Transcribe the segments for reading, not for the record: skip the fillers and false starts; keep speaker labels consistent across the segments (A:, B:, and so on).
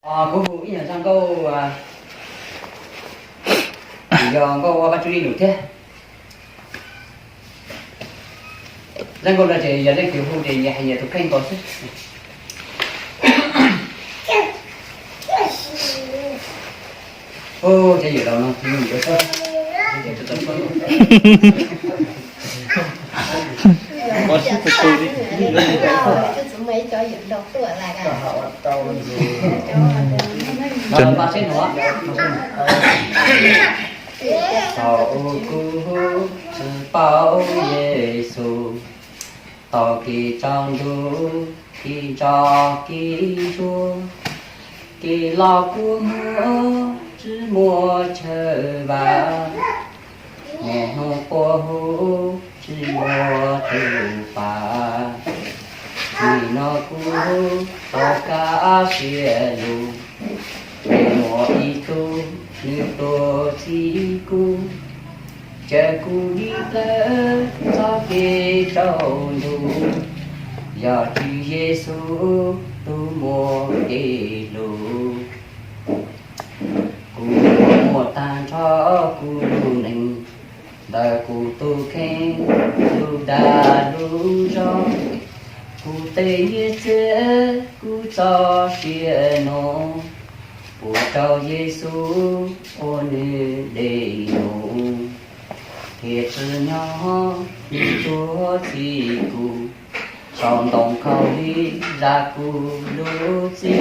A: Cô phụ ý là sang câu giờ câu bắt chú đi đủ thế. Rằng câu là chỉ giờ đây kiểu phụ thì nhà nhà thuộc kênh có sức. Ô, chạy giữa đâu nó thì mình có sức. Chạy cho tận phân.
B: Có sức phải tôi đi.
C: Chứ chúng mấy cho dựng đầu tuổi là cả.
A: Chuẩn ba sen hóa. Tao cứu sự bao Giêsu, tao kỳ trong du kỳ cho kỳ chúa, kỳ lo của mưa chỉ mua chờ và nghe hô của hô chỉ mua từ phá, vì nó cứu tao cả xe lu. Mùa y tu như tô chi cu chờ cu đi tới cho kê trâu lu giờ Chúa Giêsu tu mùa kê lu cu mùa tan cho cu lu nình đời cu tu khen lu đà lu cho cu tê như thế cu cho xia nô của Chúa Giêsu ôn đầy đủ thiệt sự nhỏ như Chúa chỉ cụ song đồng khẩu đi ra cụ lúa chi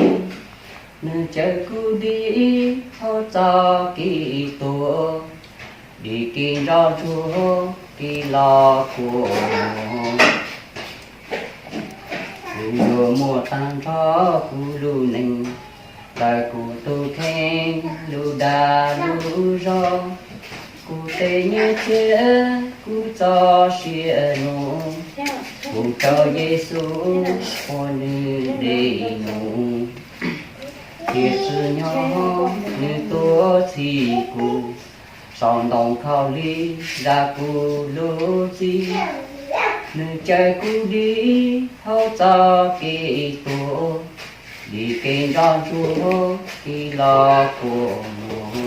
A: nơi chơi cụ đi hỗ cho kỳ tổ đi kinh cho Chúa kỳ lo của mùa mùa tan cho cụ lu nình đời cụ tu khen lu đà lu rô cụ tê như thế cụ cho xia nô cụ cho Giêsu ôn đầy đủ thiệt sự nhỏ như tổ chỉ cụ song đồng khẩu ly ra cụ lô chi nơi chơi cụ đi hỗ cho kỳ tổ đi kênh cho Chúa khi lo của mùa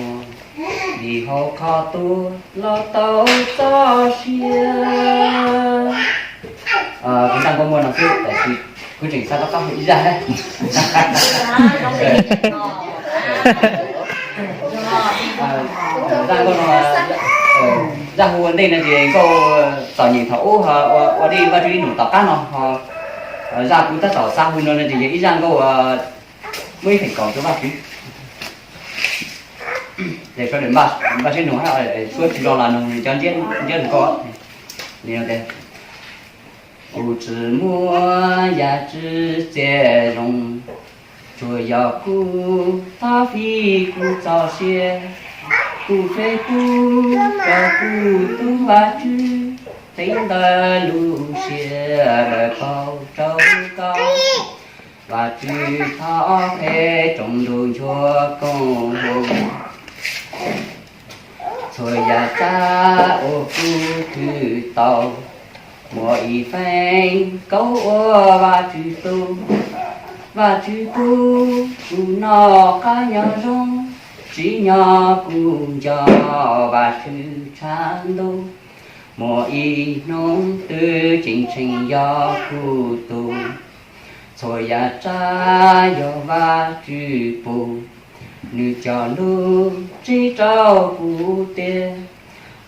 A: đi hậu khó tu lo tao cho xia chúng ta có muốn làm phép để quy trình sao các hữu ra đấy ra con ra huấn đây là gì câu tỏ nhìn thấu họ đi và đi nổ tỏ cát nó ra cũng ta tỏ sao hơn nó là gì ý rằng câu mới phải có cho bác chứ để cho đến ba trên nó hay để suốt chỉ lo là nó cho diễn có liền ok cụ chỉ mua giá trị chế rong chúa yêu cụ ta phi cụ cho xe cụ phê cụ cho cụ tu ba chữ tính ta lu xe đời bao trâu cao và chữ thọ phê trong đường chúa công hồn rồi nhà cha ô cụ thư tàu mỗi phanh câu và chữ tu và chữ tu nó cá nhỏ rong chỉ nhỏ cùng cho và chữ chan đâu mỗi nông tư chính trình do cụ tu rồi nhà cha do và chữ bù nữ cho lu chỉ cho cụ tiền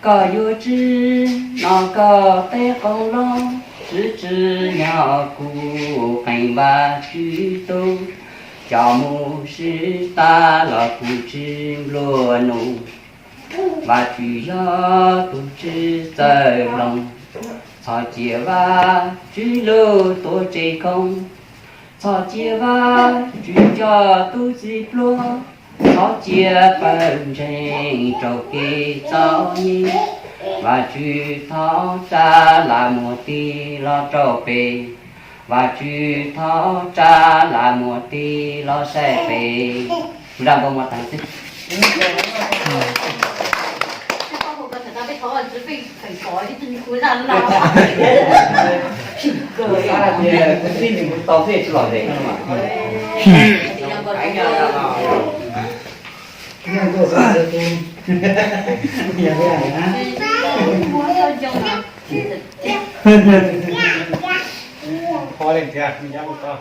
A: có yêu chứ nó có té con lo chứ nhỏ cụ cảnh ba chữ tu cho mu sư ta là cụ chữ luôn nụ và chữ do tu chữ trời lòng cho chia va chữ lô tổ chế không cho chia va chữ cho tu chỉ lo cho chia phần trên trâu kê cho nhi và chữ thọ cha là một tí lo trâu bề và chữ thọ cha là một tí lo xe bề ra bông mặt tặng xin
C: phải có cái cuối rắn nào
A: cười à thì xin mình tao thế chứ lòi đấy mà
B: Cái nhau là vào.
D: Nhà cô sao được không? Nhà cái này hả?
B: Khó lên kìa, mình ra một con.